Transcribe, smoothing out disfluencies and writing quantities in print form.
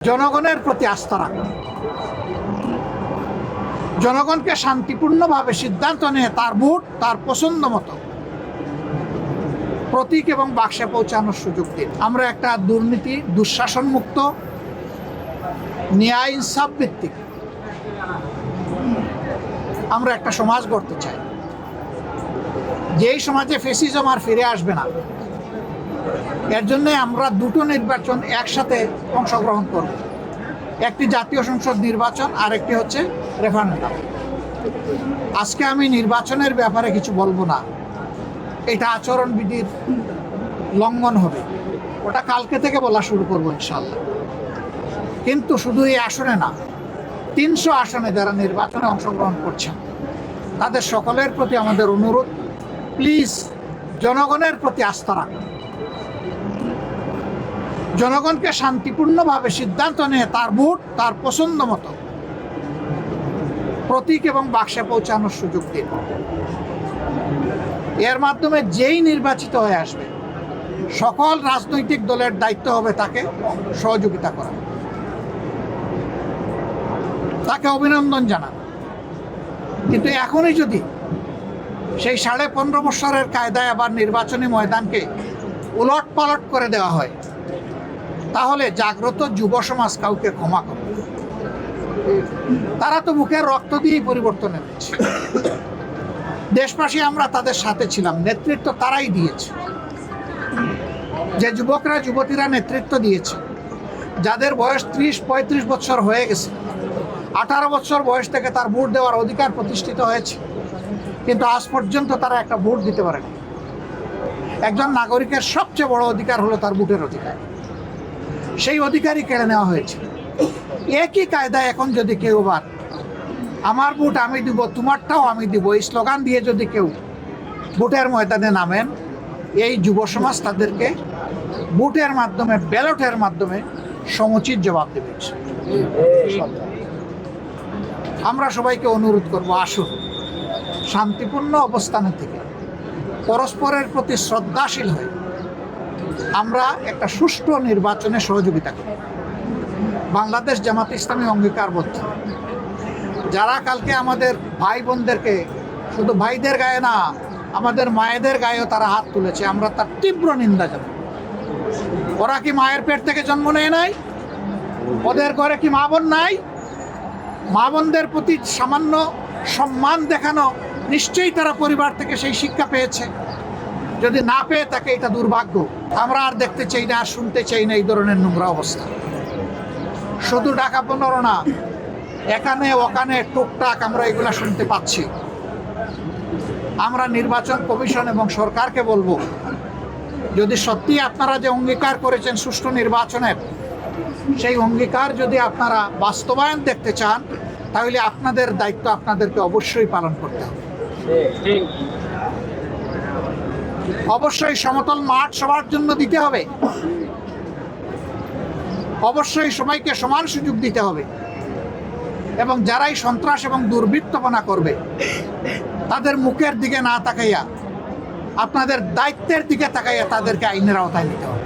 জনগণের প্রতি আস্থা রাখুন। জনগণকে শান্তিপূর্ণভাবে সিদ্ধান্ত নিয়ে তার ভোট তার পছন্দ মতো প্রতীক এবং বাক্সে পৌঁছানোর সুযোগ দিন। আমরা একটা দুর্নীতি দুঃশাসন মুক্ত ন্যায় ইনসাফ ভিত্তিক আমরা একটা সমাজ গড়তে চাই, যেই সমাজে ফ্যাসিজম আর ফিরে আসবে না। এর জন্য আমরা দুটো নির্বাচন একসাথে অংশগ্রহণ করব, একটি জাতীয় সংসদ নির্বাচন আর একটি হচ্ছে রেফারেন্ডাম। আজকে আমি নির্বাচনের ব্যাপারে কিছু বলবো না, এটা আচরণবিধির লঙ্ঘন হবে, ওটা কালকে থেকে বলা শুরু করবো ইনশাল্লাহ। কিন্তু শুধু এই আসনে না, 300 আসনে যারা নির্বাচনে অংশগ্রহণ করছেন তাদের সকলের প্রতি আমাদের অনুরোধ, প্লিজ জনগণের প্রতি আস্থা রাখুন। জনগণকে শান্তিপূর্ণভাবে সিদ্ধান্ত নিয়ে তার ভোট তার পছন্দ মতো প্রতীক এবং বাক্সে পৌঁছানোর সুযোগ দিন। এর মাধ্যমে যেই নির্বাচিত হয়ে আসবে সকল রাজনৈতিক দলের দায়িত্ব হবে তাকে সহযোগিতা করা, তাকে অভিনন্দন জানান। কিন্তু এখনই যদি সেই 15.5 বছরের কায়দায় আবার নির্বাচনী ময়দানকে উলট পালট করে দেওয়া হয়, তাহলে জাগ্রত যুব সমাজ কাউকে ক্ষমা করবে। তারা তো মুখের রক্ত দিয়েই পরিবর্তন এনেছে। দেশবাসী আমরা তাদের সাথে ছিলাম, নেতৃত্ব তারাই দিয়েছে। যে যুবকরা যুবতীরা নেতৃত্ব দিয়েছে, যাদের বয়স 30-35 বছর হয়ে গেছে, 18 বছর বয়স থেকে তার ভোট দেওয়ার অধিকার প্রতিষ্ঠিত হয়েছে, কিন্তু আজ পর্যন্ত তারা একটা ভোট দিতে পারেনি। একজন নাগরিকের সবচেয়ে বড় অধিকার হলো তার ভোটের অধিকার, সেই অধিকারই কেড়ে নেওয়া হয়েছে। একই কায়দায় এখন যদি কেউ আবার আমার ভোট আমি দিব, তোমারটাও আমি দিব, এই স্লোগান দিয়ে যদি কেউ ভোটের ময়দানে নামেন, এই যুব সমাজ তাদেরকে ভোটের মাধ্যমে, ব্যালটের মাধ্যমে সমুচিত জবাব দেবে। আমরা সবাইকে অনুরোধ করব, আসুন শান্তিপূর্ণ অবস্থানে থেকে পরস্পরের প্রতি শ্রদ্ধাশীল হয়ে আমরা একটা সুষ্ঠু নির্বাচনে সহযোগিতা করি। বাংলাদেশ জামাত ইসলামী অঙ্গীকারবদ্ধ। যারা কালকে আমাদের ভাই বোনদেরকে, শুধু ভাইদের গায়ে না, আমাদের মায়েদের গায়েও তারা হাত তুলেছে, আমরা তার তীব্র নিন্দা জানাই। ওরা কি মায়ের পেট থেকে জন্ম নেয় নাই? ওদের ঘরে কি মা বোন নাই? মা বোনদের প্রতি সামান্য সম্মান দেখানো, নিশ্চয়ই তারা পরিবার থেকে সেই শিক্ষা পেয়েছে। যদি না পেয়ে থাকে, এটা দুর্ভাগ্য। আমরা আর দেখতে চাই না, আর শুনতে চাই না এই ধরনের নোংরা অবস্থা। শুধু ঢাকা 15 না, এখানে ওখানে টুকটাক আমরা এগুলা শুনতে পাচ্ছি। আমরা নির্বাচন কমিশন এবং সরকারকে বলবো, যদি সত্যি আপনারা যে অঙ্গীকার করেছেন সুষ্ঠু নির্বাচনের, সেই অঙ্গীকার যদি আপনারা বাস্তবায়ন দেখতে চান, তাহলে আপনাদের দায়িত্ব আপনাদেরকে অবশ্যই পালন করতে হবে। অবশ্যই সমতল মাঠ সবার জন্য দিতে হবে, অবশ্যই সবাইকে সমান সুযোগ দিতে হবে, এবং যারাই সন্ত্রাস এবং দুর্বৃত্তপনা করবে তাদের মুখের দিকে না তাকাইয়া, আপনাদের দায়িত্বের দিকে তাকাইয়া তাদেরকে আইনের আওতায় নিতে হবে।